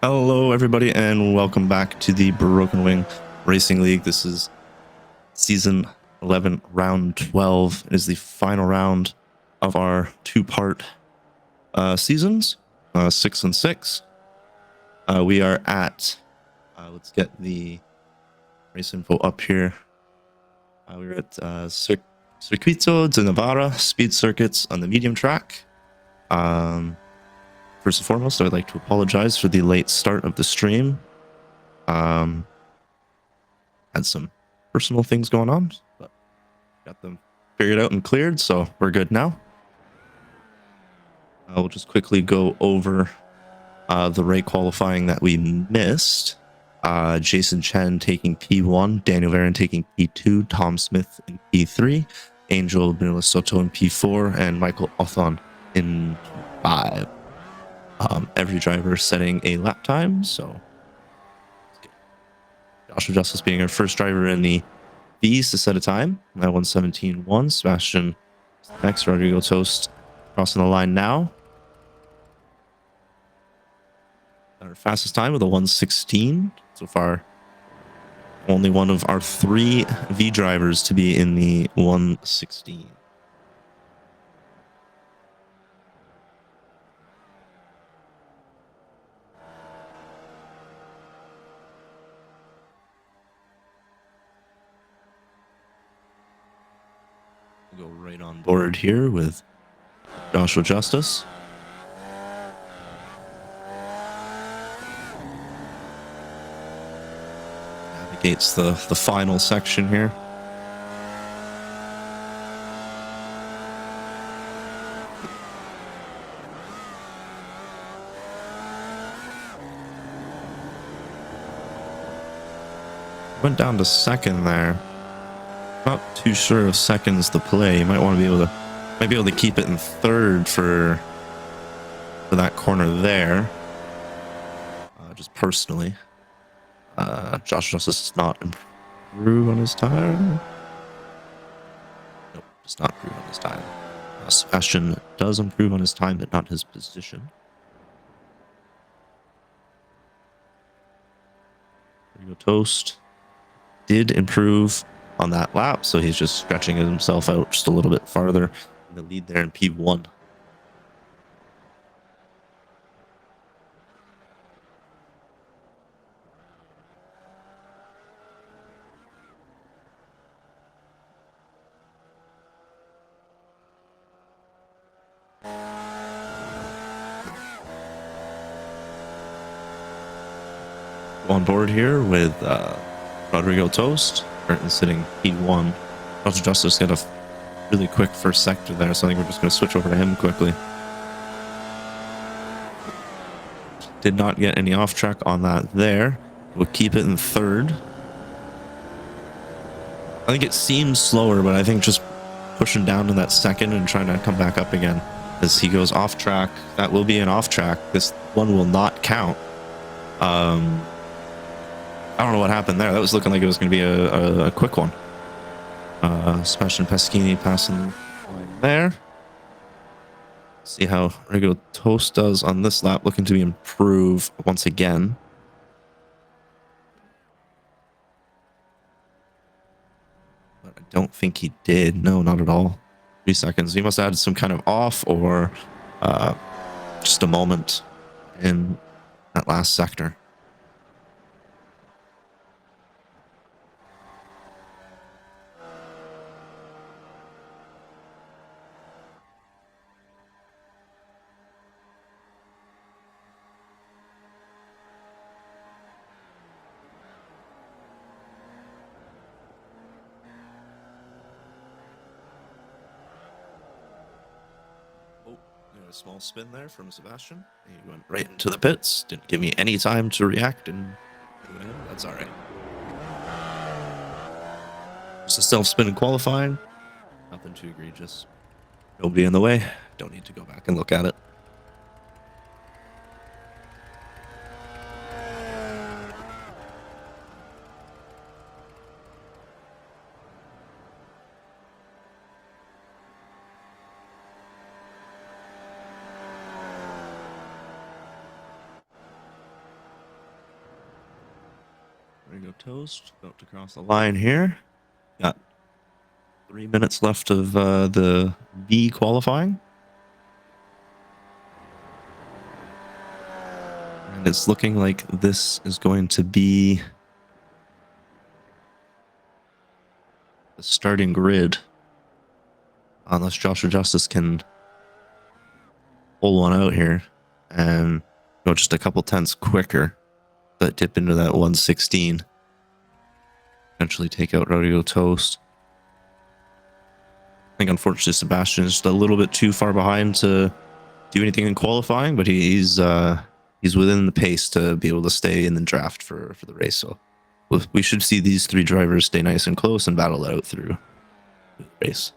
Hello, everybody, and welcome back to the Broken Wing Racing League. This is Season 11, Round 12. It is the final round of our two-part seasons, 6 and 6. We are at, let's get the race info up here. We're at Circuito de Navarra speed circuits on the medium track. First and foremost, I would like to apologize for the late start of the stream. Had some personal things going on, but got them figured out and cleared, so we're good now. We'll just quickly go over the rate qualifying that we missed. Jason Chen taking P1, Daniel Varon taking P2, Tom Smith in P3, Angel Benila Soto in P4, and Michael Othon in P5. Every driver setting a lap time, so Joshua Justice being our first driver in the Vees to set a time at 1:17.1. Sebastian next, Rodrigo Toast crossing the line now. Our fastest time with a 1:16 so far. Only one of our 3 V drivers to be in the 1:16. We'll go right on board here with Joshua Justice. Navigates the final section here. Went down to second there. Not too sure of seconds to play. You might want to be able to keep it in third for that corner there. Just personally, Josh Justice does not improve on his time. Nope, does not improve on his time. Sebastian does improve on his time, but not his position. There you go, Toast did improve on that lap, so he's just stretching himself out just a little bit farther in the lead there in P1. On board here with Rodrigo Toast, currently sitting P1. Joshua Justice got a really quick first sector there, so I think we're just going to switch over to him quickly. Did not get any off track on that there. We'll keep it in third. I think it seems slower, but I think just pushing down to that second and trying to come back up again as he goes off track. That will be an off track. This one will not count. I don't know what happened there. That was looking like it was going to be a quick one. Sebastian Peschini passing the line there. See how Rodrigo Toast does on this lap, looking to improve once again. But I don't think he did. No, not at all. 3 seconds. He must have had some kind of off or just a moment in that last sector. A small spin there from Sebastian. He went right into the pits. Didn't give me any time to react, and that's all right. Just a self-spin in qualifying. Nothing too egregious. Nobody in the way. Don't need to go back and look at it. There you go, Toast. About to cross the line here. Got 3 minutes left of the V qualifying. And it's looking like this is going to be the starting grid. Unless Joshua Justice can pull one out here and go just a couple tenths quicker, but dip into that 116. Eventually take out Rodeo Toast. I think unfortunately Sebastian is just a little bit too far behind to do anything in qualifying, but he's within the pace to be able to stay in the draft for the race. So we should see these three drivers stay nice and close and battle it out through the race.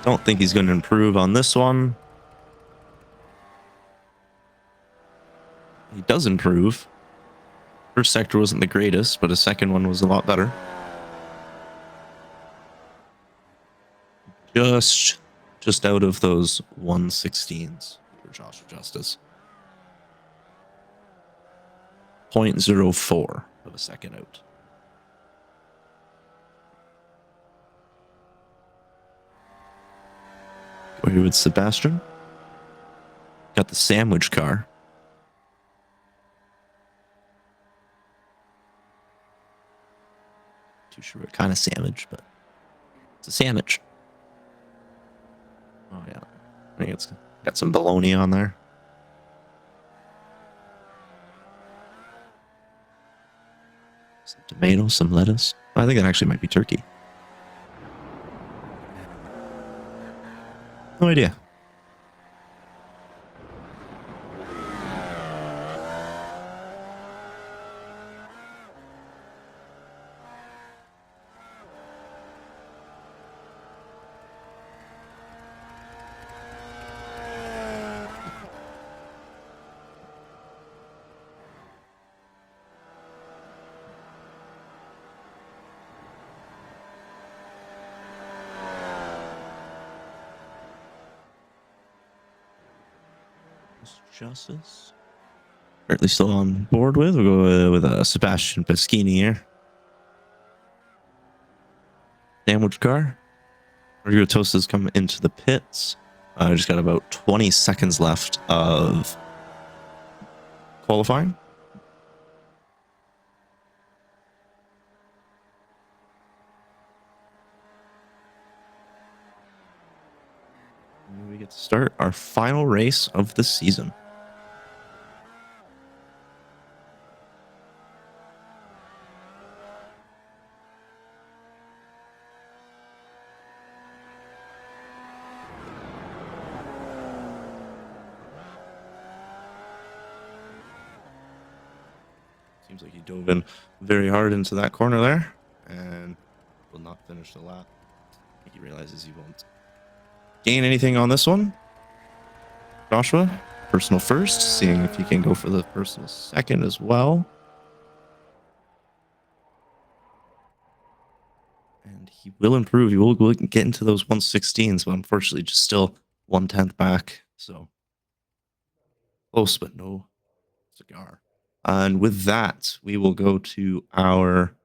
Don't think he's going to improve on this one. He does improve. First sector wasn't the greatest, but his second one was a lot better. Just out of those 116s for Joshua Justice. 0.04 of a second out. Go here with Sebastian. Got the sandwich car. Too sure what kind of sandwich, but it's a sandwich. Oh yeah, I think it's got some bologna on there. Some tomatoes, some lettuce. I think that actually might be turkey. No idea. Justice. Currently still on board with. We'll go with Sebastian Peschini here. Sandwich car. Rodrigo Tosta's come into the pits. Just got about 20 seconds left of qualifying. And we get to start our final race of the season. Seems like he dove in very hard into that corner there and will not finish the lap. I think he realizes he won't gain anything on this one. Joshua, personal first, seeing if he can go for the personal second as well. And he will improve. He will get into those 116s, but unfortunately just still 1/10 back. So close, but no cigar. And with that, we will go to our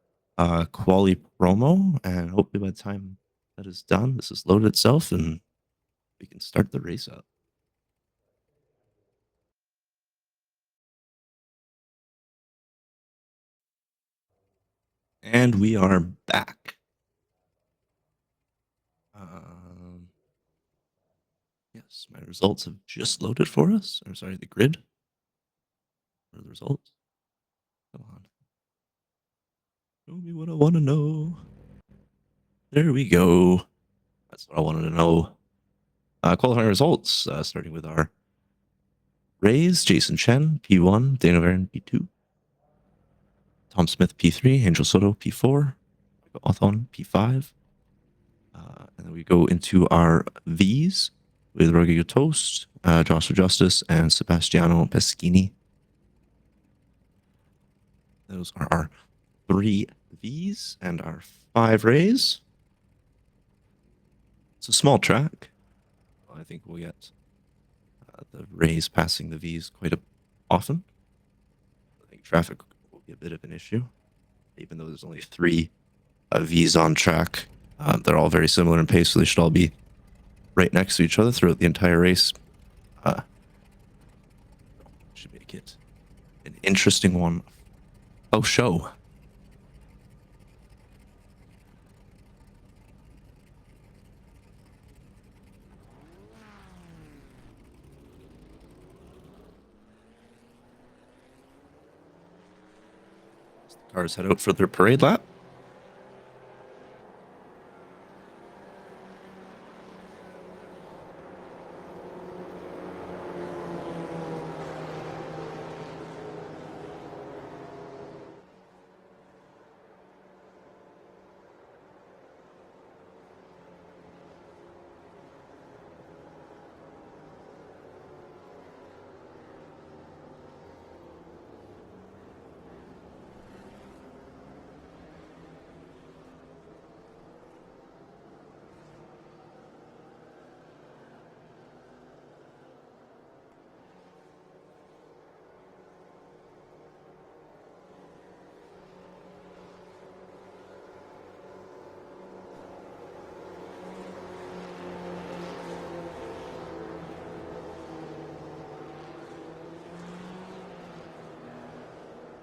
quali promo, and hopefully by the time that is done, this has loaded itself and we can start the race up. And we are back. Yes, my results have just loaded for us. I'm sorry, the grid. What are the results? Come on. Show me what I want to know. There we go. That's what I wanted to know. Qualifying results, starting with our Rays, Jason Chen, P1, Dana Varen, P2, Tom Smith, P3, Angel Soto, P4, Othon, P5. And then we go into our Vees with Rodrigo Toast, Joshua Justice, and Sebastiano Peschini. Those are our 3 Vees and our 5 Rays. It's a small track. I think we'll get the Rays passing the Vees quite often. I think traffic will be a bit of an issue, even though there's only 3 Vees on track. They're all very similar in pace, so they should all be right next to each other throughout the entire race. Should make it an interesting one. Oh, show. Cars head out for their parade lap.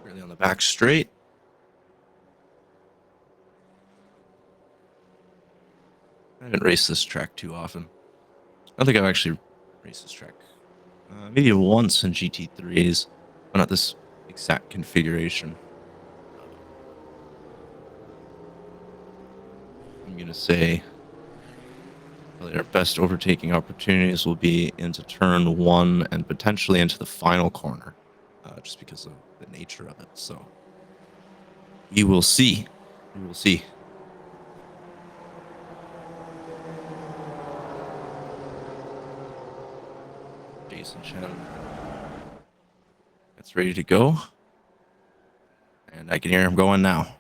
Really on the back straight. I haven't raced this track too often. I don't think I've actually raced this track. Maybe once in GT3s, but not this exact configuration. I'm going to say probably our best overtaking opportunities will be into turn 1 and potentially into the final corner, just because of the nature of it. So we will see. We will see. Jason Chen gets ready to go, and I can hear him going now.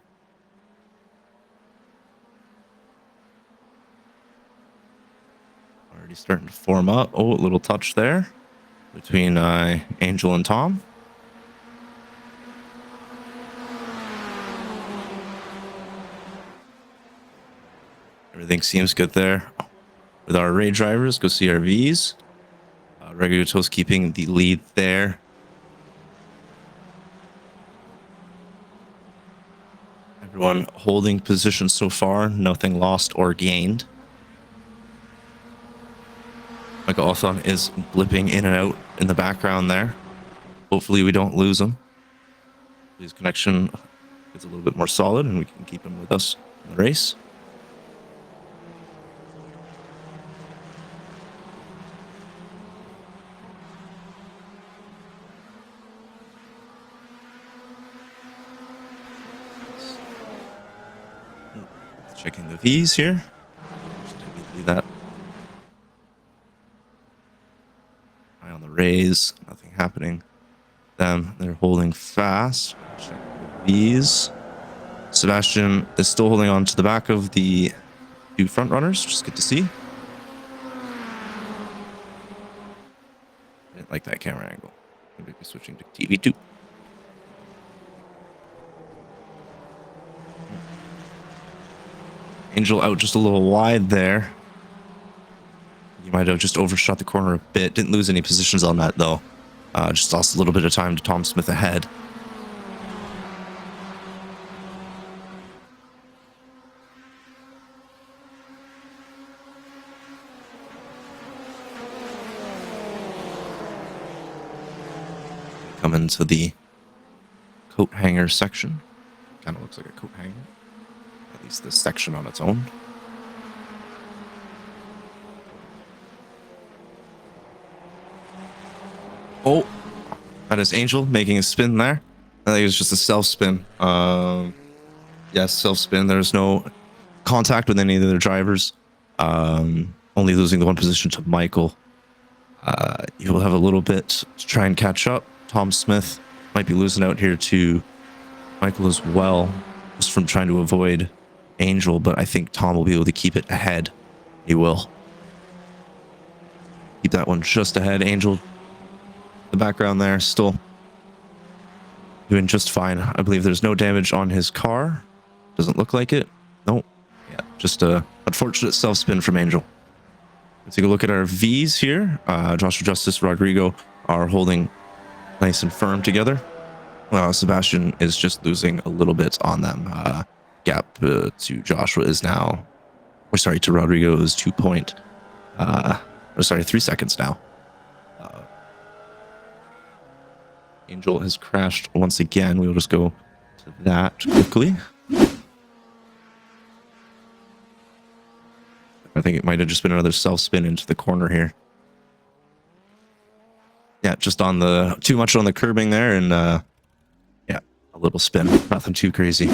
Already starting to form up. Oh, a little touch there between Angel and Tom. Everything seems good there with our Ray drivers. Go see our Vees. Regulato's keeping the lead there. Everyone holding position so far. Nothing lost or gained. Michael Othon is blipping in and out in the background there. Hopefully we don't lose him. His connection gets a little bit more solid and we can keep him with us in the race. Checking the Vees here. That eye on the Rays, nothing happening. They're holding fast. Check the Vees. Sebastian is still holding on to the back of the 2 front runners, which is good to see. Didn't like that camera angle. Maybe be switching to TV2. Angel out just a little wide there. You might have just overshot the corner a bit. Didn't lose any positions on that, though. Just lost a little bit of time to Tom Smith ahead. Come into the coat hanger section. Kind of looks like a coat hanger. At least this section on its own. Oh, that is Angel making a spin there. I think it was just a self-spin. Yes, self-spin. There's no contact with any of the drivers. Only losing the 1 position to Michael. You will have a little bit to try and catch up. Tom Smith might be losing out here to Michael as well, just from trying to avoid Angel, but I think Tom will be able to keep it ahead. He will. Keep that one just ahead. Angel, the background there, still doing just fine. I believe there's no damage on his car. Doesn't look like it. Nope. Yeah, just a unfortunate self-spin from Angel. Let's take a look at our V's here. Joshua Justice, Rodrigo are holding nice and firm together. Sebastian is just losing a little bit on them. Gap to Joshua is now, or sorry, to Rodrigo is 3 seconds now. Angel has crashed once again. We'll just go to that quickly. I think it might have just been another self-spin into the corner here. Yeah, just on the too much on the curbing there, and yeah, a little spin. Nothing too crazy.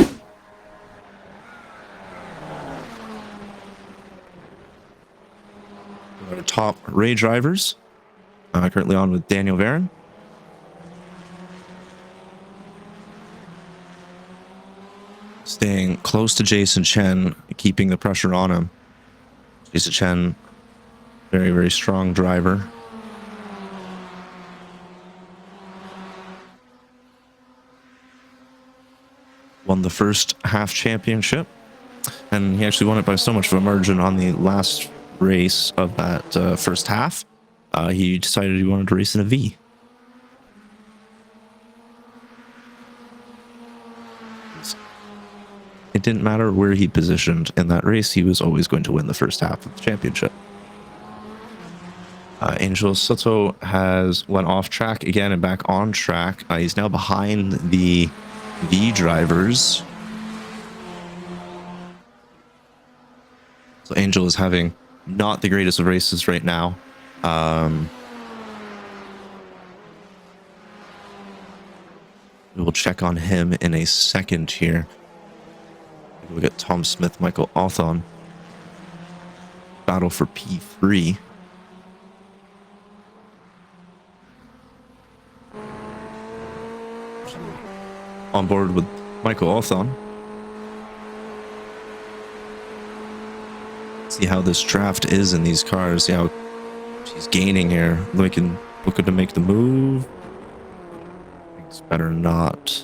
Our top Ray drivers currently on with Daniel Varon. Staying close to Jason Chen, keeping the pressure on him. Jason Chen, very, very strong driver. Won the first half championship, and he actually won it by so much of a margin on the last race of that first half. He decided he wanted to race in a V. It didn't matter where he positioned in that race, he was always going to win the first half of the championship. Angel Soto has went off track again and back on track. He's now behind the V drivers. So Angel is having not the greatest of races right now. We will check on him in a second here. We'll get Tom Smith, Michael Althon. Battle for P3. On board with Michael Althon. See how this draft is in these cars. See how she's gaining here. Looking to make the move. It's better not.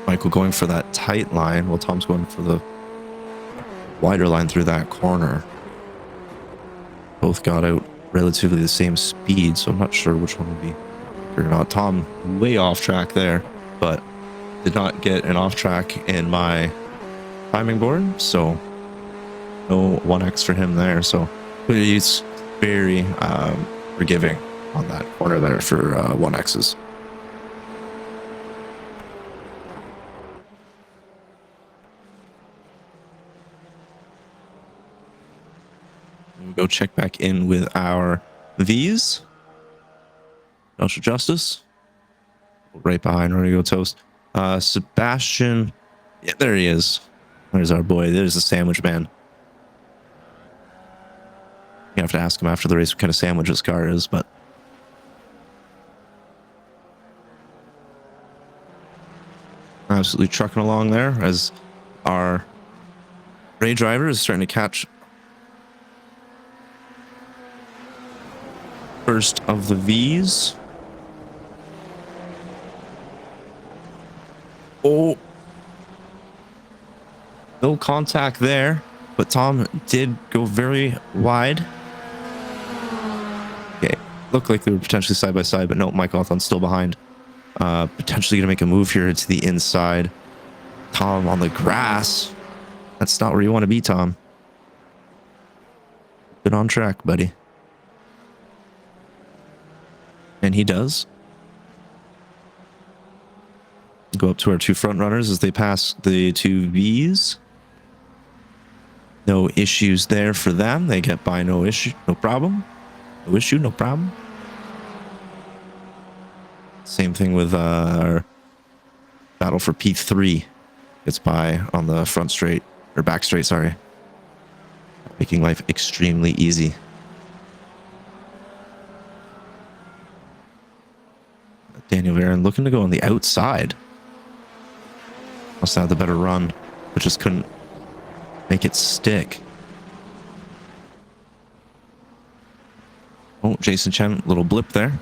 Michael going for that tight line while Tom's going for the wider line through that corner. Both got out relatively the same speed, so I'm not sure which one would be or not. Tom way off track there, but did not get an off track in my timing board, so no 1x for him there. So but he's very forgiving on that corner there for 1x's. Go check back in with our V's. Joshua Justice. Right behind Rodrigo Toast. Sebastian. Yeah, there he is. There's our boy. There's the sandwich man. You have to ask him after the race what kind of sandwich his car is, but absolutely trucking along there as our Ray driver is starting to catch first of the V's. Oh, no contact there, but Tom did go very wide. Okay, looked like they were potentially side by side, but no, Mike Althon's still behind. Potentially gonna make a move here to the inside. Tom on the grass. That's not where you want to be, Tom. Good on track, buddy. And he does. Go up to our two front runners as they pass the two V's. No issues there for them. They get by no issue, no problem. No issue, no problem. Same thing with our battle for P3. Gets by on the front straight, or back straight, sorry. Making life extremely easy. Daniel Varon looking to go on the outside. Must have the better run, but just couldn't make it stick. Oh, Jason Chen, little blip there.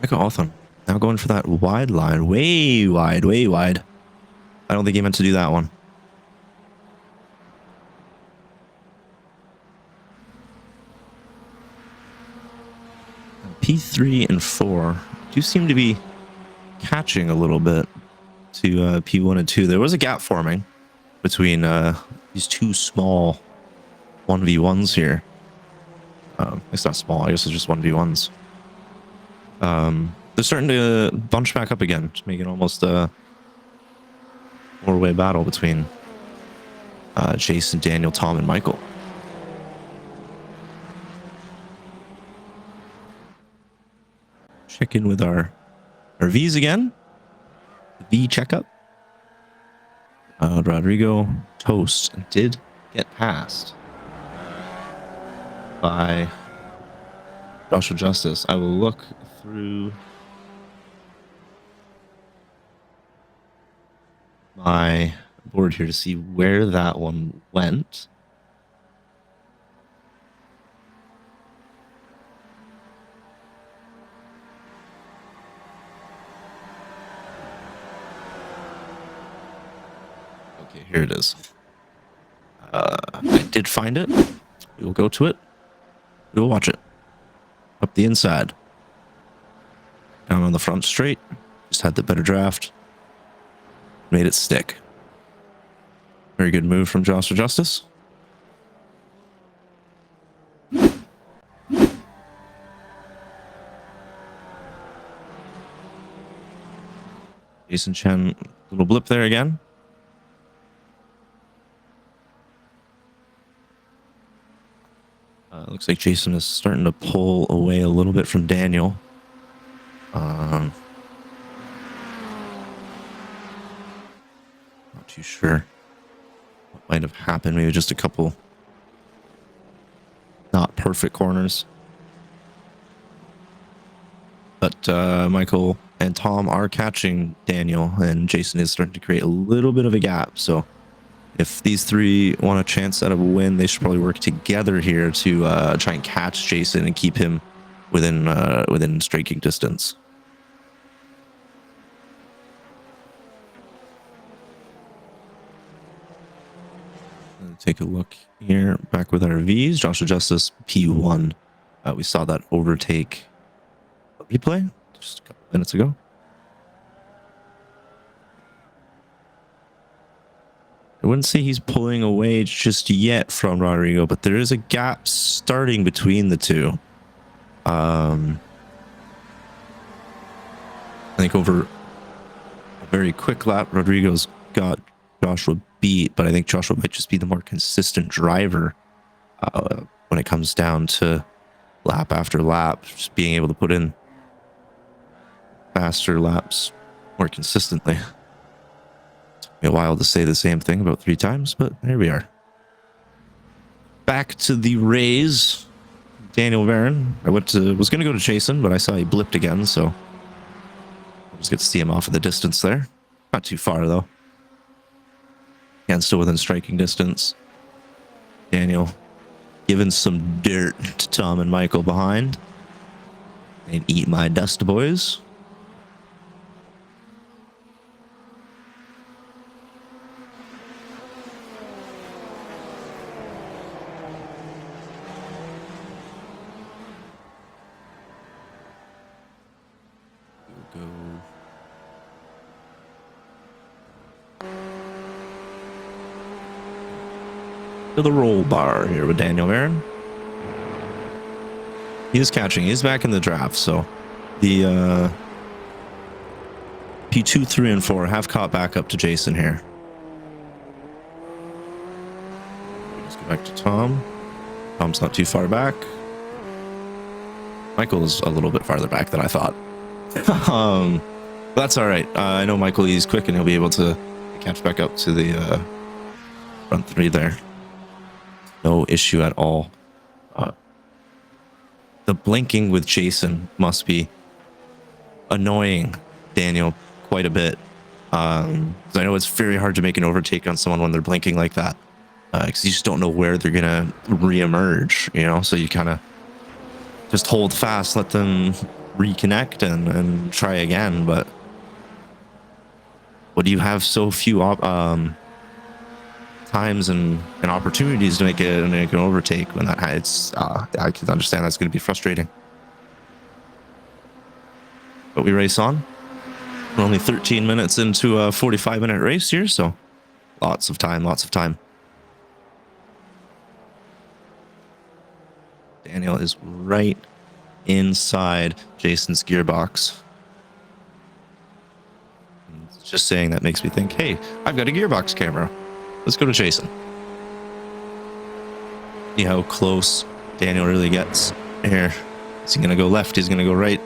Mega Awesome. Now going for that wide line. Way wide, way wide. I don't think he meant to do that one. P3 and 4 do seem to be catching a little bit to P1 and 2. There was a gap forming between these two small 1v1s here. It's not small, I guess it's just 1v1s. They're starting to bunch back up again, to make it almost a four-way battle between Jason, Daniel, Tom, and Michael. Check in with our Vees again. V checkup. Rodrigo Toast did get passed by Joshua Justice. I will look through my board here to see where that one went. Okay, here it is. I did find it. We will go to it. We will watch it. Up the inside. Down on the front straight. Just had the better draft. Made it stick. Very good move from Joshua Justice. Jason Chen, little blip there again. Looks like Jason is starting to pull away a little bit from Daniel. Not too sure what might have happened. Maybe just a couple not perfect corners. But Michael and Tom are catching Daniel, and Jason is starting to create a little bit of a gap. So if these three want a chance at a win, they should probably work together here to try and catch Jason and keep him within striking distance. Take a look here, back with our V's. Joshua Justice P1. We saw that overtake replay just a couple minutes ago. I wouldn't say he's pulling away just yet from Rodrigo, but there is a gap starting between the two. I think over a very quick lap, Rodrigo's got Joshua beat, but I think Joshua might just be the more consistent driver when it comes down to lap after lap, just being able to put in faster laps more consistently. Took me a while to say the same thing about 3 times, but here we are. Back to the Rays. Daniel Varon. I was going to go to Jason, but I saw he blipped again, so I'll just get to see him off of the distance there. Not too far, though. And still within striking distance. Daniel giving some dirt to Tom and Michael behind. And eat my dust, boys. We'll go. To the roll bar here with Daniel Varon. He is catching. He's back in the draft, so the P2, 3, and 4 have caught back up to Jason here. Let's go back to Tom. Tom's not too far back. Michael is a little bit farther back than I thought. That's all right. I know Michael, he's quick and he'll be able to catch back up to the front three there. No issue at all. The blinking with Jason must be annoying Daniel quite a bit. 'Cause I know it's very hard to make an overtake on someone when they're blinking like that. Because you just don't know where they're gonna reemerge, you know. So you kind of just hold fast, let them reconnect, and try again. But when you have so few times and opportunities to make an overtake, when it's I can understand that's going to be frustrating. But we race on. We're only 13 minutes into a 45-minute race here, so lots of time. Daniel is right inside Jason's gearbox. Just saying that makes me think, hey, I've got a gearbox camera. Let's go to Jason. See how close Daniel really gets here. Is he going to go left? He's going to go right.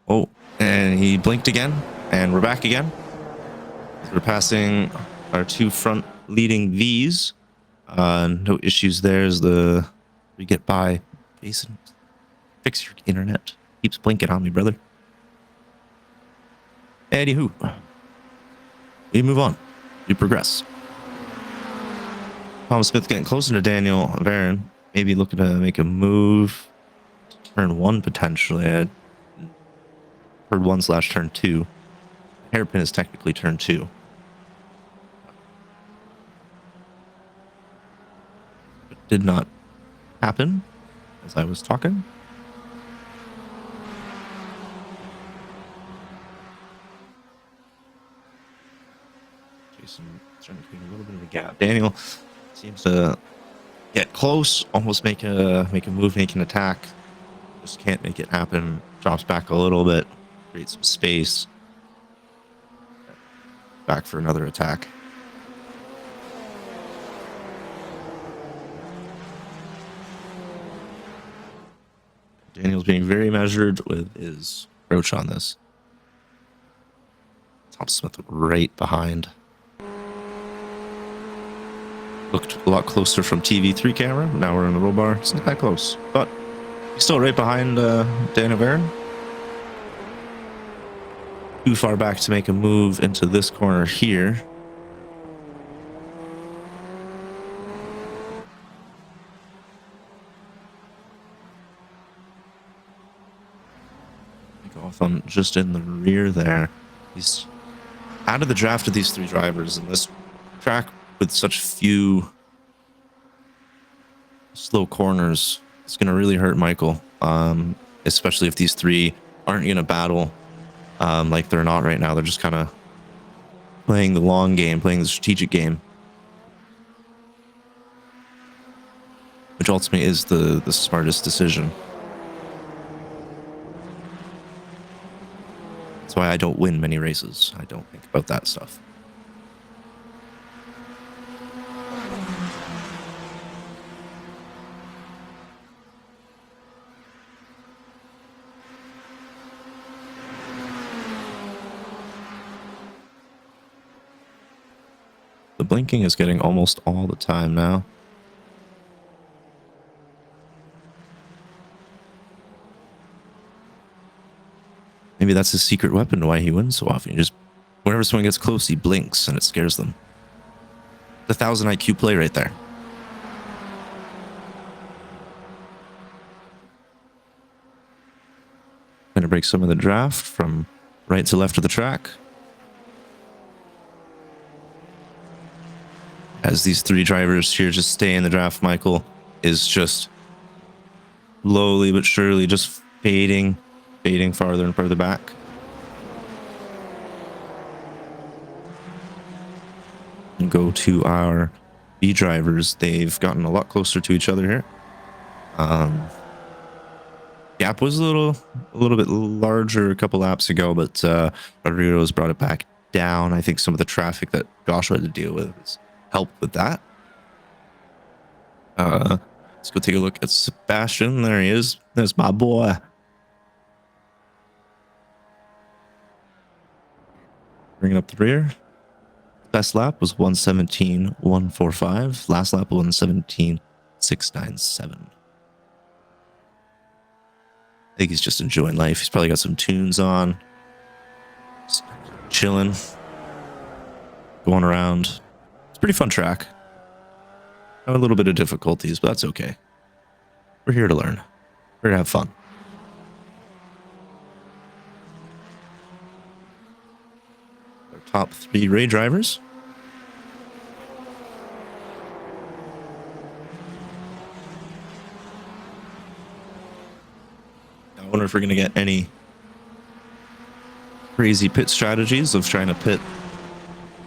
Oh, and he blinked again, and we're back again. We're passing our two front leading Vees. No issues there as we get by. Jason, fix your internet. Keeps blinking on me, brother. Anywho, we move on. We progress. Tom Smith getting closer to Daniel Varon. Maybe looking to make a move. Turn one potentially. I heard 1/turn 2. Hairpin is technically turn 2. It did not happen as I was talking. Jason starting to create a little bit of a gap. Daniel seems to get close, almost make a move, make an attack. Just can't make it happen. Drops back a little bit, creates some space. Back for another attack. Daniel's being very measured with his approach on this. Tom Smith right behind. Looked a lot closer from TV3 camera. Now we're in the roll bar. It's not that close, but he's still right behind Daniel Varon. Too far back to make a move into this corner here. Go off on just in the rear there. He's out of the draft of these three drivers, and this track with such few slow corners, it's going to really hurt Michael, especially if these three aren't going to battle like they're not right now. They're just kind of playing the long game, playing the strategic game, which ultimately is the smartest decision. That's why I don't win many races. I don't think about that stuff. The blinking is getting almost all the time now. Maybe that's his secret weapon, why he wins so often. He just, whenever someone gets close, he blinks and it scares them. The 1000 IQ play right there. Gonna break some of the draft from right to left of the track. As these three drivers here just stay in the draft, Michael is just slowly but surely just fading farther and further back. And go to our B drivers. They've gotten a lot closer to each other here. Gap was a little bit larger a couple laps ago, but Rodrigo's brought it back down. I think some of the traffic that Joshua had to deal with has helped with that. Let's go take a look at Sebastian. There he is. There's my boy. Bringing up the rear. Best lap was 117.145. Last lap 117.697. I think he's just enjoying life. He's probably got some tunes on. Just chilling. Going around. It's a pretty fun track. Have a little bit of difficulties, but that's okay. We're here to learn. We're here to have fun. Our top 3 Ray drivers. I wonder if we're going to get any crazy pit strategies of trying to pit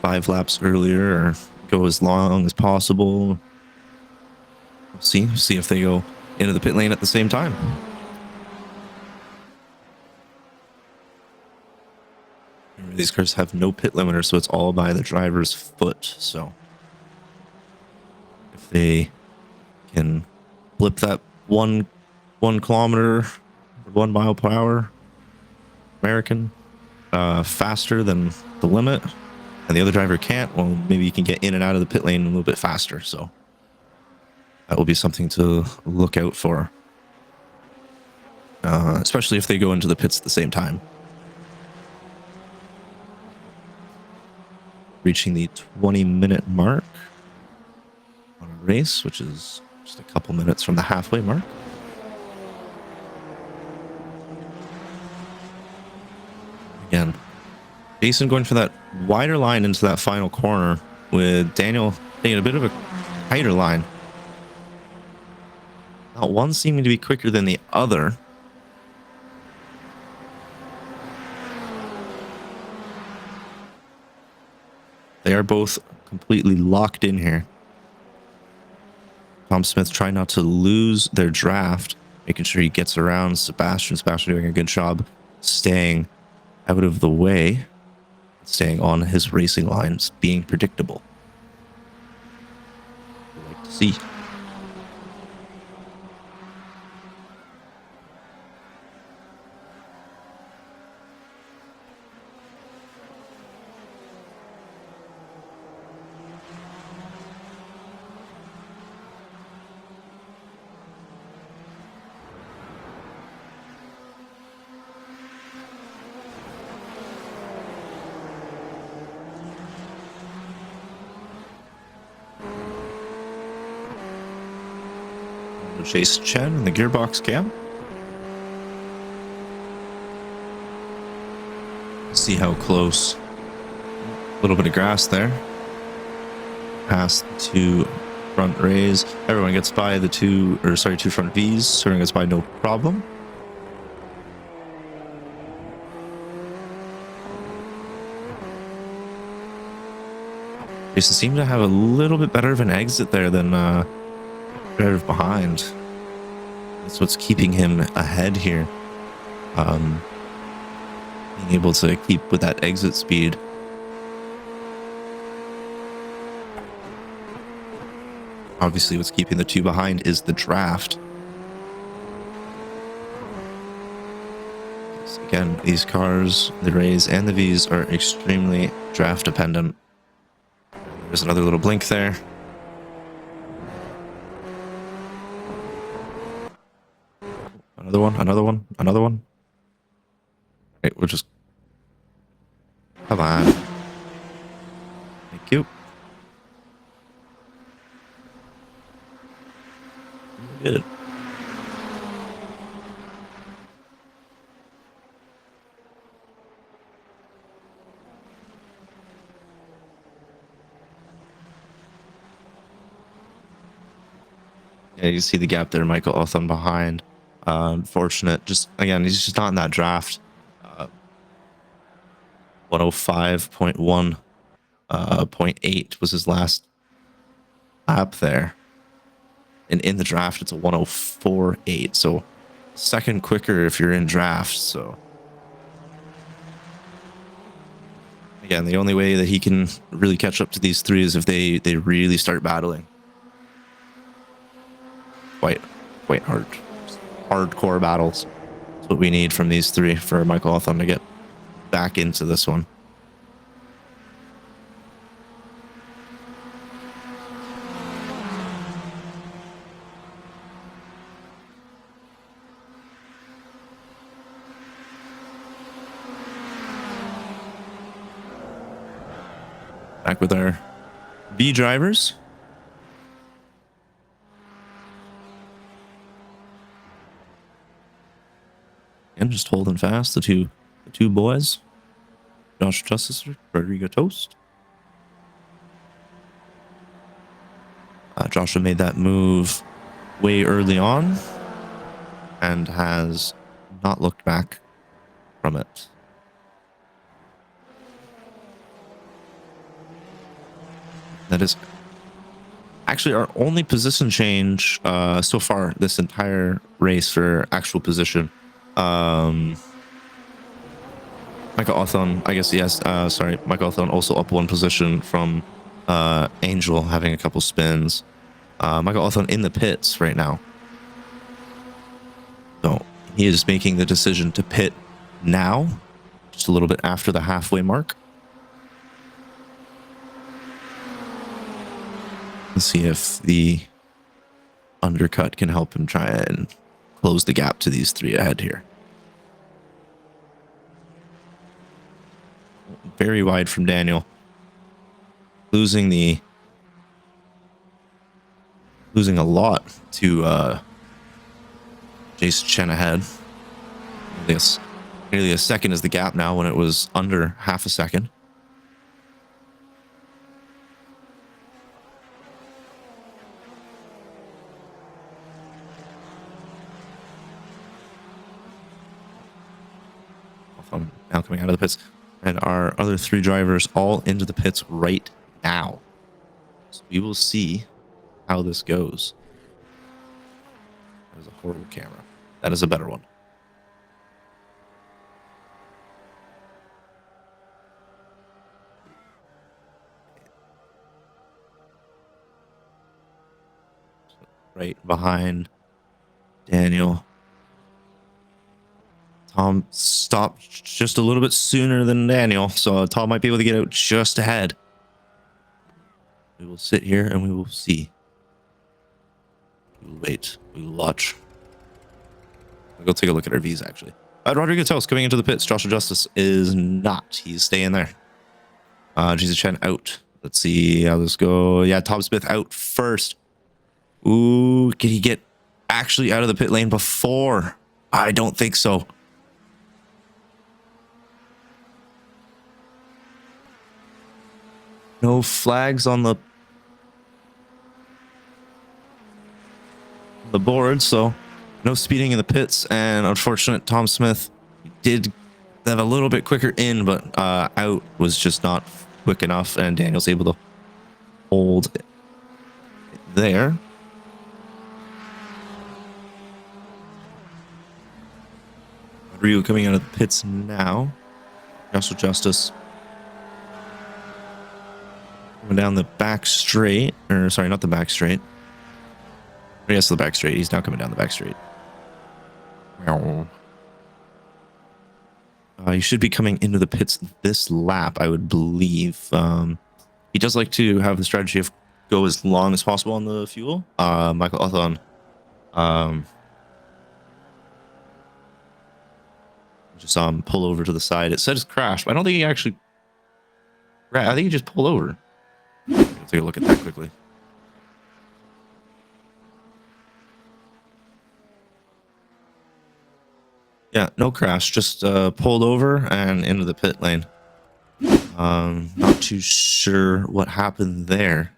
5 laps earlier or go as long as possible. We'll see if they go into the pit lane at the same time. Remember, these cars have no pit limiter, so it's all by the driver's foot. So if they can flip that 1 kilometer, 1 mile per hour American faster than the limit, and the other driver can't, well, maybe you can get in and out of the pit lane a little bit faster. So that will be something to look out for, especially if they go into the pits at the same time. Reaching the 20-minute mark on a race, which is just a couple minutes from the halfway mark. Again, Jason going for that wider line into that final corner, with Daniel taking a bit of a tighter line. Not one seeming to be quicker than the other. They are both completely locked in here. Tom Smith trying not to lose their draft, making sure he gets around Sebastian. Sebastian doing a good job staying out of the way, staying on his racing lines, being predictable. We'd like to see. Chase Chen in the gearbox cam. See how close. A little bit of grass there. Past the 2 front Rays. Everyone gets by the 2 front Vees. Everyone gets by no problem. Jason seemed to have a little bit better of an exit there than driver behind. That's what's keeping him ahead here. Being able to keep with that exit speed. Obviously, what's keeping the 2 behind is the draft. Again, these cars, the Rays and the Vees, are extremely draft dependent. There's another little blink there. Another one. Wait, we'll just... Come on. Thank you. Good. Yeah, you see the gap there, Michael Othon behind. Unfortunate. Just again, he's just not in that draft. 105.1 0.8 was his last lap there, and in the draft it's a 104.8. So second quicker if you're in draft. So again, the only way that he can really catch up to these three is if they really start battling. Quite hardcore battles. That's what we need from these three for Michael Hawthorne to get back into this one. Back with our V drivers. And just holding fast the two boys. Josh Justice, Rodrigo Toast. Joshua made that move way early on and has not looked back from it. That is actually our only position change so far this entire race for actual position. Michael Hawthorne, I guess, yes. Sorry, Michael Hawthorne also up one position from Angel having a couple spins. Michael Hawthorne in the pits right now. So he is making the decision to pit now, just a little bit after the halfway mark. Let's see if the undercut can help him try and close the gap to these three ahead here. Very wide from Daniel. Losing a lot to Jason Chen ahead. Nearly a second is the gap now when it was under half a second. Now coming out of the pits, and our other three drivers all into the pits right now. So we will see how this goes. That is a horrible camera. That is a better one. Right behind Daniel. Tom stopped just a little bit sooner than Daniel, so Tom might be able to get out just ahead. We will sit here and we will see. We will wait. We will watch. I'll go take a look at our V's, actually. Rodrigo Toast coming into the pits. Joshua Justice is not. He's staying there. Jesus Chen out. Let's see how this goes. Yeah, Tom Smith out first. Ooh, can he get actually out of the pit lane before? I don't think so. No flags on the board, so no speeding in the pits. And unfortunate, Tom Smith did have a little bit quicker in, but out was just not quick enough, and Daniel's able to hold it there. Ryu coming out of the pits now. Joshua Justice coming down the back straight, or sorry, not the back straight. Yes, the back straight. He's now coming down the back straight. He should be coming into the pits this lap, I would believe. He does like to have the strategy of go as long as possible on the fuel. Michael Hawthorne just saw him pull over to the side. It says crash, but I don't think he actually. I think he just pulled over. Let's take a look at that quickly. Yeah, no crash, just pulled over and into the pit lane. Not too sure what happened there.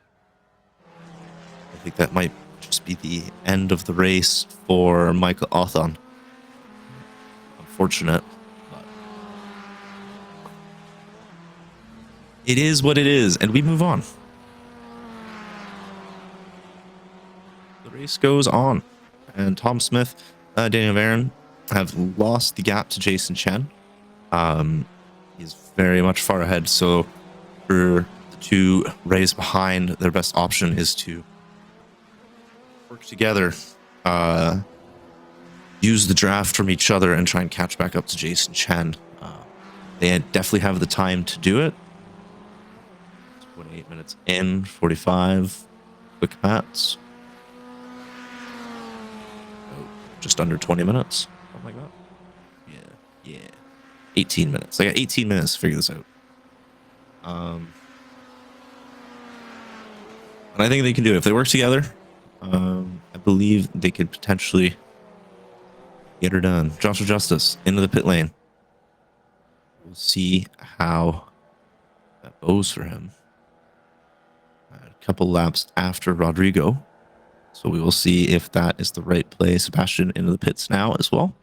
I think that might just be the end of the race for Michael Hawthorne. Unfortunate. But it is what it is, and we move on. The race goes on, and Tom Smith Daniel Varon have lost the gap to Jason Chen. He's very much far ahead. So for the two rays behind, their best option is to work together, use the draft from each other, and try and catch back up to Jason Chen. They definitely have the time to do it. 28 minutes in, 45 quick mats. Oh, just under 20 minutes. Something like that. Yeah. 18 minutes. I got 18 minutes to figure this out. And I think they can do it if they work together. I believe they could potentially get her done. Joshua Justice into the pit lane. We'll see how that goes for him. A couple laps after Rodrigo. So we will see if that is the right play. Sebastian into the pits now as well.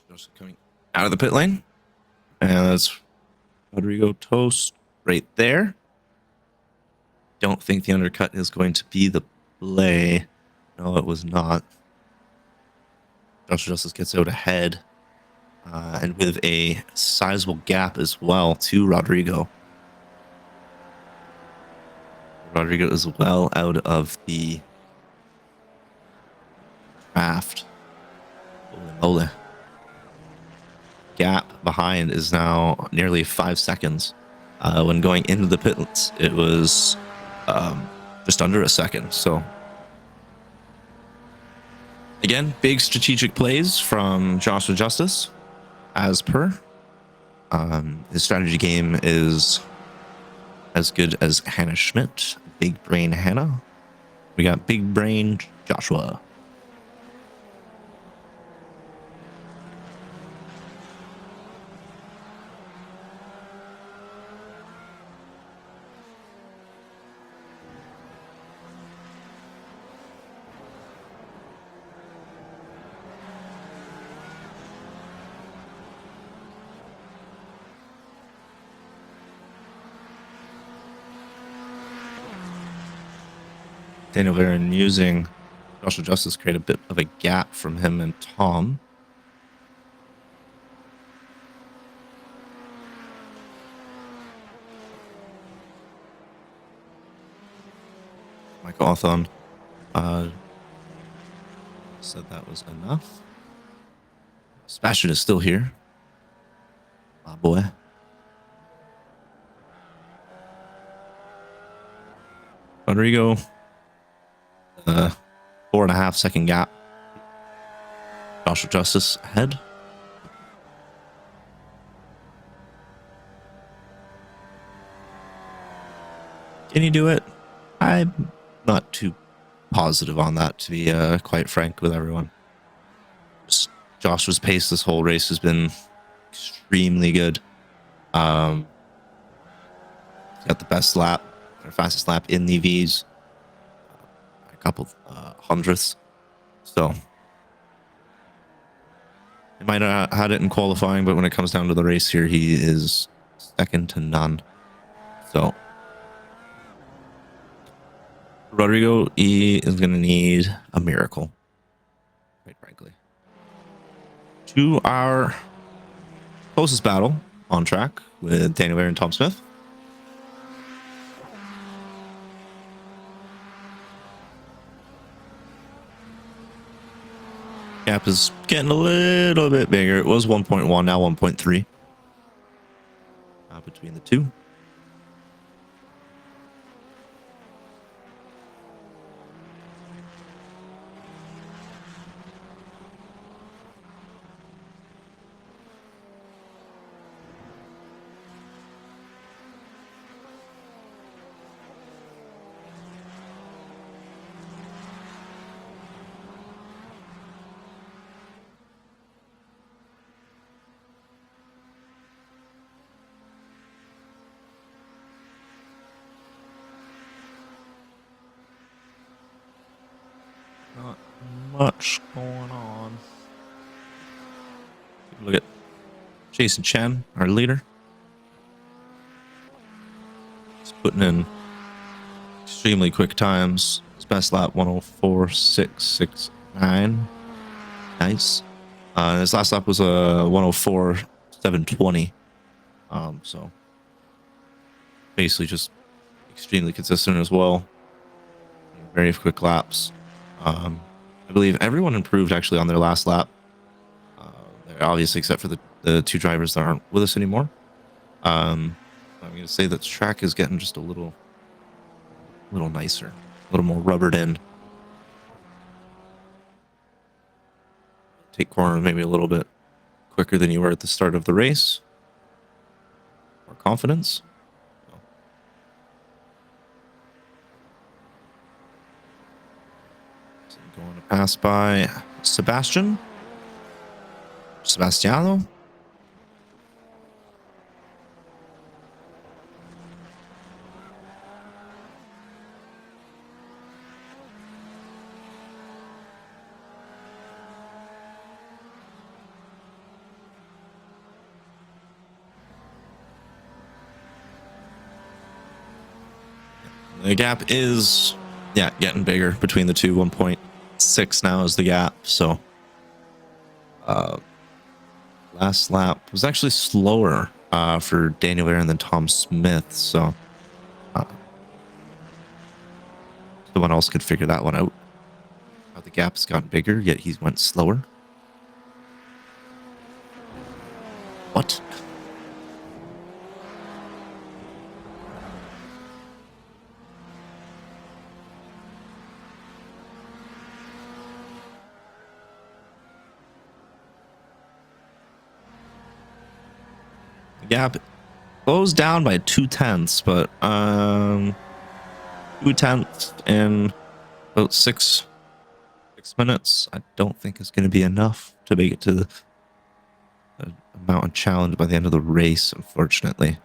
Joseph coming out of the pit lane. And that's Rodrigo toast right there. Don't think the undercut is going to be the play. No, it was not. Joshua Justice gets out ahead. And with a sizable gap as well to Rodrigo. Rodrigo is well out of the draft. Holy moly. Gap behind is now nearly 5 seconds. When going into the pits, it was just under a second. So again, big strategic plays from Joshua Justice, as per. His strategy game is as good as Hannah Schmidt, Big Brain Hannah. We got Big Brain Joshua. Daniel Varon using Joshua Justice create a bit of a gap from him and Tom. Michael Othon said that was enough. Sebastian is still here. My boy. Rodrigo. 4.5 second gap. Joshua Justice ahead. Can you do it? I'm not too positive on that, to be quite frank with everyone. Joshua's pace this whole race has been extremely good. He's got the best lap, or fastest lap in the Vees. A couple hundredths. So he might have had it in qualifying, but when it comes down to the race here, he is second to none. So Rodrigo, he is going to need a miracle, quite frankly. To our closest battle on track with Daniel Varon and Tom Smith. Gap is getting a little bit bigger. It was 1.1, now 1.3 between the two. Not much going on. Look at Jason Chen, our leader. He's putting in extremely quick times. His best lap 104.669. Nice. His last lap was a 104.720. So basically just extremely consistent as well. Very quick laps. I believe everyone improved actually on their last lap. Obviously, except for the two drivers that aren't with us anymore. I'm going to say that the track is getting just a little nicer, a little more rubbered in. Take corners maybe a little bit quicker than you were at the start of the race. More confidence. So going to pass by Sebastiano. The gap is, getting bigger between the two. 1.6 now is the gap. So, last lap was actually slower for Daniel Aaron than Tom Smith. So, someone else could figure that one out. How the gap's gotten bigger, yet he went slower. What? Gap goes down by 0.2, but 0.2 in about six minutes. I don't think is going to be enough to make it to the mountain challenge by the end of the race, unfortunately.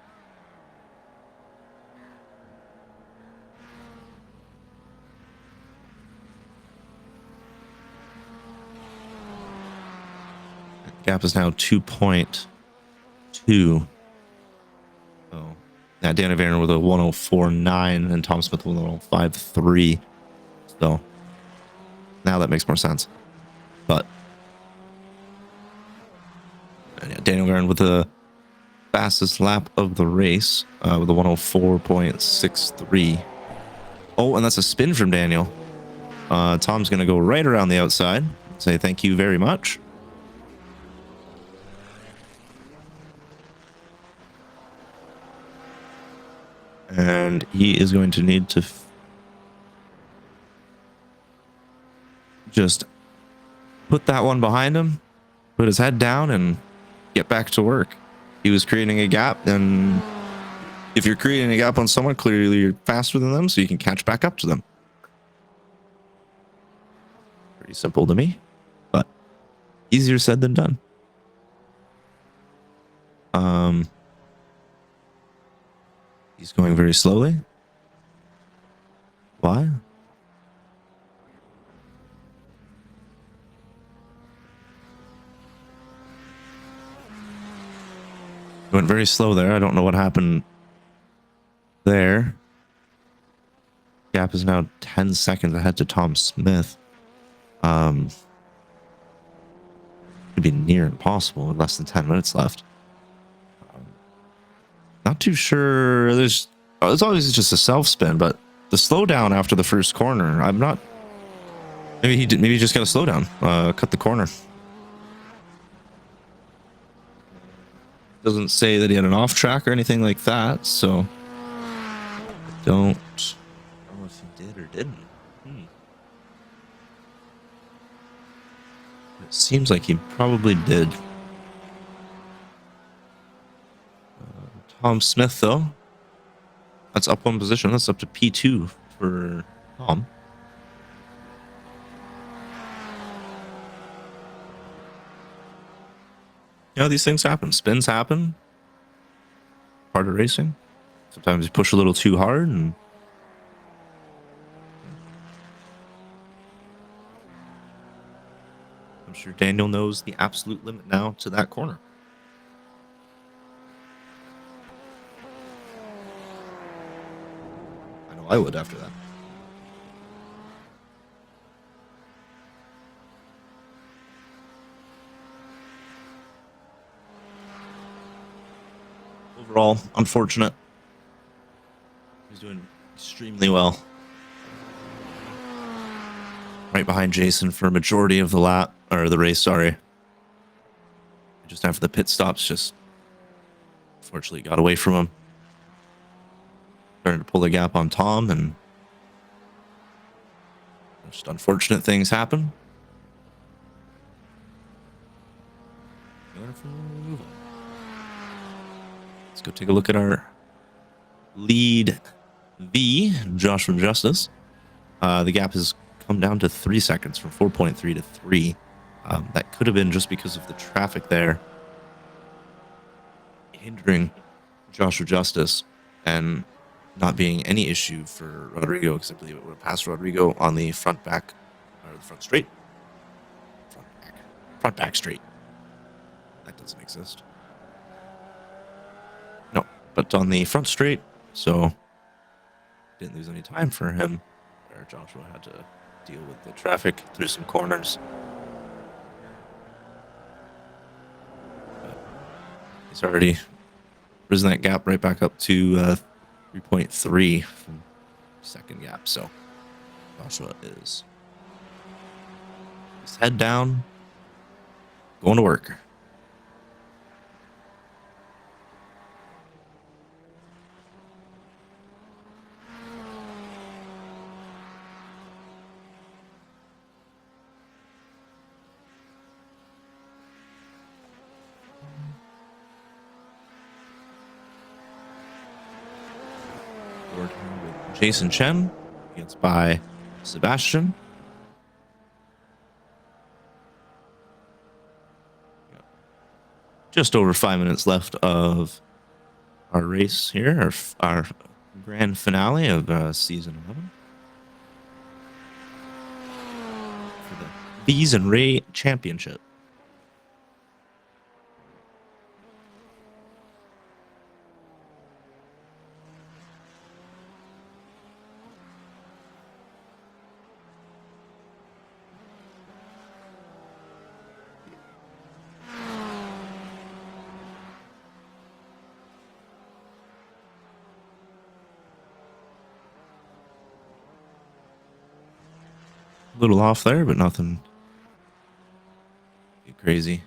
Gap is now 2.2. Oh, yeah, Daniel Aaron with a 104.9 and Tom Smith with a 105.3. So now that makes more sense. But Daniel Aaron with the fastest lap of the race with a 104.63. Oh, and that's a spin from Daniel. Tom's going to go right around the outside. Say thank you very much. And he is going to need to just put that one behind him, put his head down, and get back to work. He was creating a gap, and if you're creating a gap on someone, clearly you're faster than them, so you can catch back up to them. Pretty simple to me, but easier said than done. He's going very slowly. Why? He went very slow there. I don't know what happened there. Gap is now 10 seconds ahead to Tom Smith. It'd be near impossible with less than 10 minutes left. Not too sure. It's always just a self spin, but the slowdown after the first corner, I'm not. Maybe he did. Maybe he just got to slow down, cut the corner. Doesn't say that he had an off track or anything like that, so don't know if he did or didn't. It seems like he probably did. Tom Smith, though, that's up one position. That's up to P2 for Tom. You know, these things happen. Spins happen. Part of racing. Sometimes you push a little too hard, and sure Daniel knows the absolute limit now to that corner. I know I would after that. Overall, unfortunate. He's doing extremely well. Right behind Jason for a majority of the lap, or the race, sorry. Just after the pit stops, just unfortunately got away from him. Started to pull the gap on Tom, and just unfortunate things happen. Let's go take a look at our lead V, Josh from Justice. The gap has come down to 3 seconds from 4.3 to 3. That could have been just because of the traffic there hindering Joshua Justice and not being any issue for Rodrigo, because I believe it would have passed Rodrigo on the front back, or the front straight. Front back straight. That doesn't exist. No, but on the front straight, so didn't lose any time for him, where Joshua had to deal with the traffic through some corners. But he's already risen that gap right back up to 3.3 from second gap. So Joshua is his head down, going to work. With Jason Chen gets by Sebastian. Just over 5 minutes left of our race here, our grand finale of season 11 for the Vees and Ray Championship. A little off there, but nothing crazy.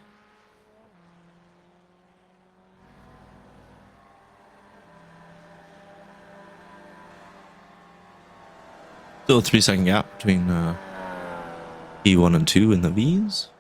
Still a 3 second gap between P1 and 2 in the V's.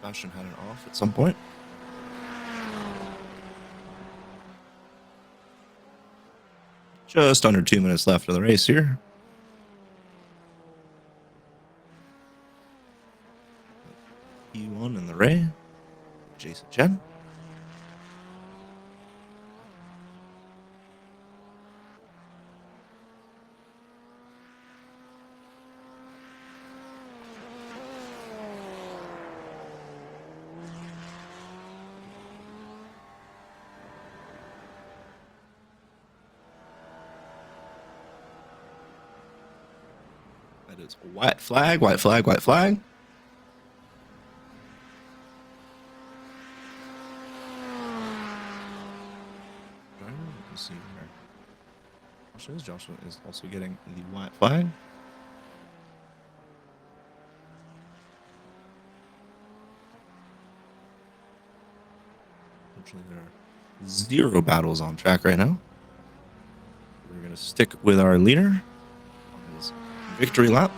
Sebastian had it off at some point. Just under 2 minutes left of the race here. P1 in the Ray. Jason Chen. That is white flag, white flag, white flag. Let's see here. Joshua is also getting the white flag. Unfortunately, there are 0 battles on track right now. We're going to stick with our leader on his victory lap.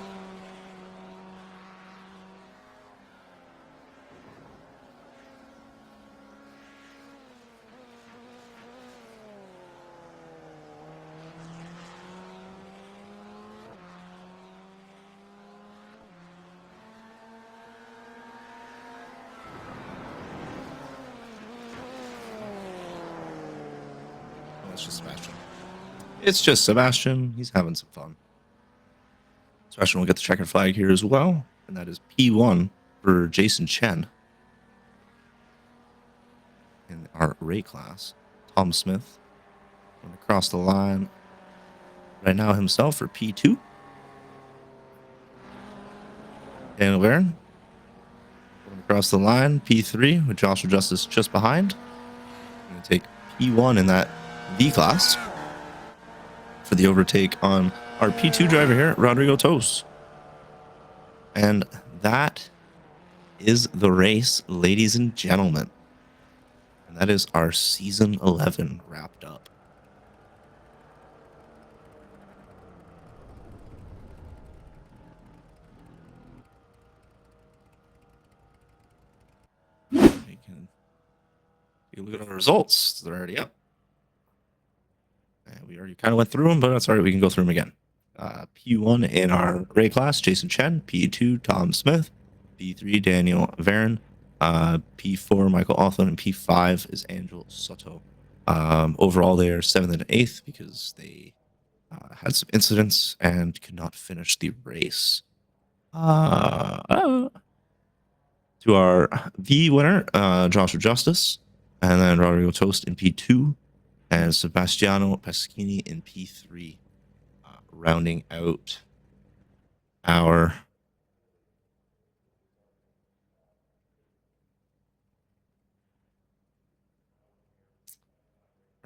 It's just Sebastian. It's just Sebastian. He's having some fun. Sebastian will get the checkered flag here as well, and that is P1 for Jason Chen in our Ray class. Tom Smith going to cross the line right now himself for P2. Daniel Barron going to cross the line, P3 with Joshua Justice just behind. Going to take P1 in that V class for the overtake on our P2 driver here, Rdoks. And that is the race, ladies and gentlemen. And that is our season 11 wrapped up. We can take a look at our results. They're already up. And we already kind of went through them, but that's all right. We can go through them again. P1 in our Ray class, Jason Chen. P2, Tom Smith. P3, Daniel Varon. P4, Michael Authlin. And P5 is Angel Soto. Overall, they are 7th and 8th because they had some incidents and could not finish the race. To our V winner, Joshua Justice. And then Rodrigo Toast in P2. And Sebastiano Paschini in P3, rounding out our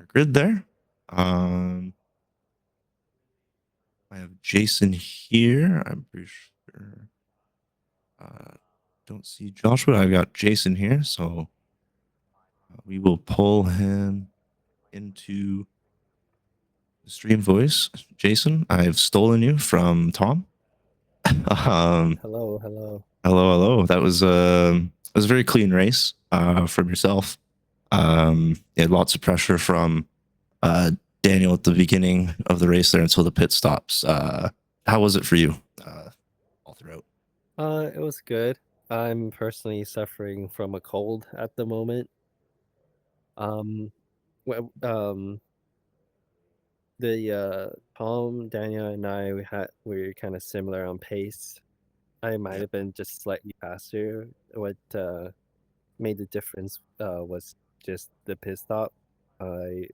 grid there. I have Jason here. I'm pretty sure. Don't see Joshua. I've got Jason here, so we will pull him into the stream voice. Jason, I've stolen you from Tom. Hello. That was a very clean race from yourself. You had lots of pressure from Daniel at the beginning of the race there until the pit stops. How was it for you all throughout? It was good. I'm personally suffering from a cold at the moment. Tom, Daniel, and I we were kind of similar on pace. I might have been just slightly faster. What made the difference was just the pit stop. I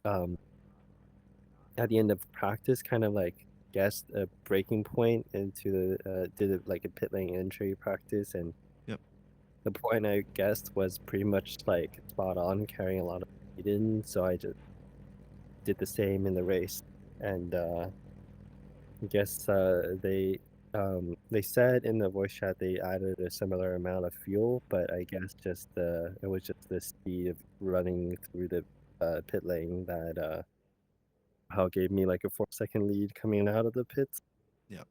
at the end of practice kind of like guessed a breaking point into the did like a pit lane entry practice, and the point I guessed was pretty much like spot on, carrying a lot of speed in, so I just did the same in the race. And I guess they said in the voice chat they added a similar amount of fuel, but I guess just it was just the speed of running through the pit lane that how gave me like a 4-second lead coming out of the pits. Yeah,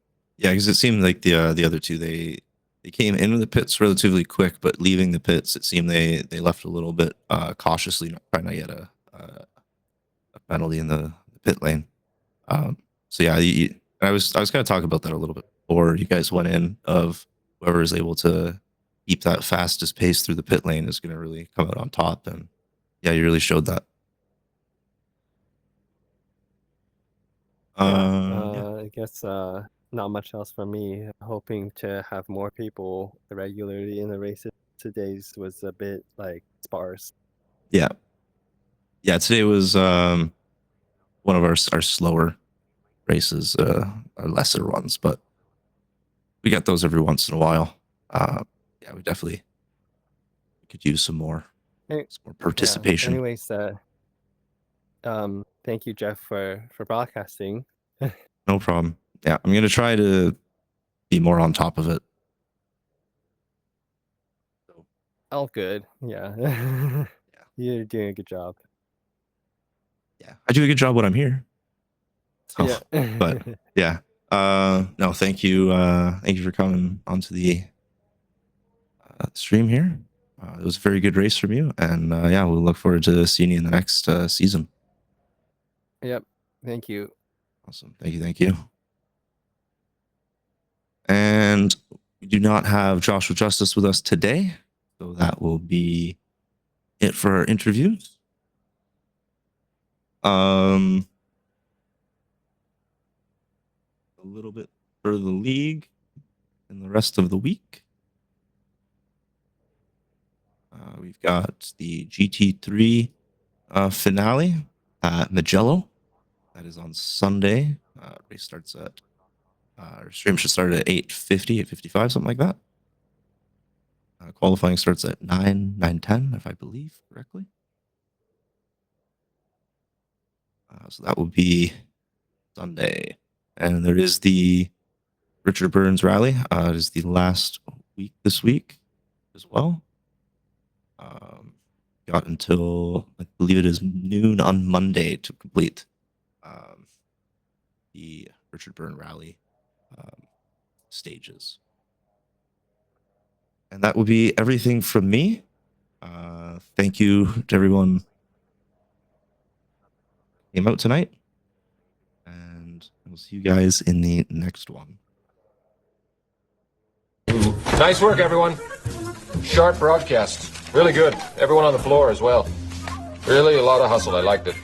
because it seemed like the other two, they they came into the pits relatively quick, but leaving the pits, it seemed they left a little bit cautiously, trying to get a penalty in the pit lane. So yeah, I was going to talk about that a little bit before you guys went in, of whoever is able to keep that fastest pace through the pit lane is going to really come out on top. And yeah, you really showed that. I guess not much else from me. Hoping to have more people regularly in the races. Today's was a bit like sparse. Yeah. Today was one of our slower races, our lesser ones, but we get those every once in a while. Yeah, we definitely could use some more participation. Yeah. Anyways, thank you, Jeff, for broadcasting. No problem. Yeah, I'm gonna try to be more on top of it. All good. Yeah. You're doing a good job. Yeah, I do a good job when I'm here. Yeah. But yeah. No, thank you. Thank you for coming onto the stream here. It was a very good race from you, and yeah, we'll look forward to seeing you in the next season. Yep. Thank you. Awesome. Thank you. And we do not have Joshua Justice with us today, so that will be it for our interviews. A little bit for the league and the rest of the week. We've got the GT3 finale at Magello. That is on Sunday. Race starts at our stream should start at 8:50, 8:55, something like that. Qualifying starts at 9:10, if I believe correctly. So that will be Sunday. And there is the Richard Burns rally. It is the last week this week as well. Got until, I believe it is noon on Monday to complete the Richard Burns rally stages. And that will be everything from me. Thank you to everyone who came out tonight. And we'll see you guys in the next one. Nice work, everyone. Sharp broadcast. Really good. Everyone on the floor as well. Really a lot of hustle. I liked it.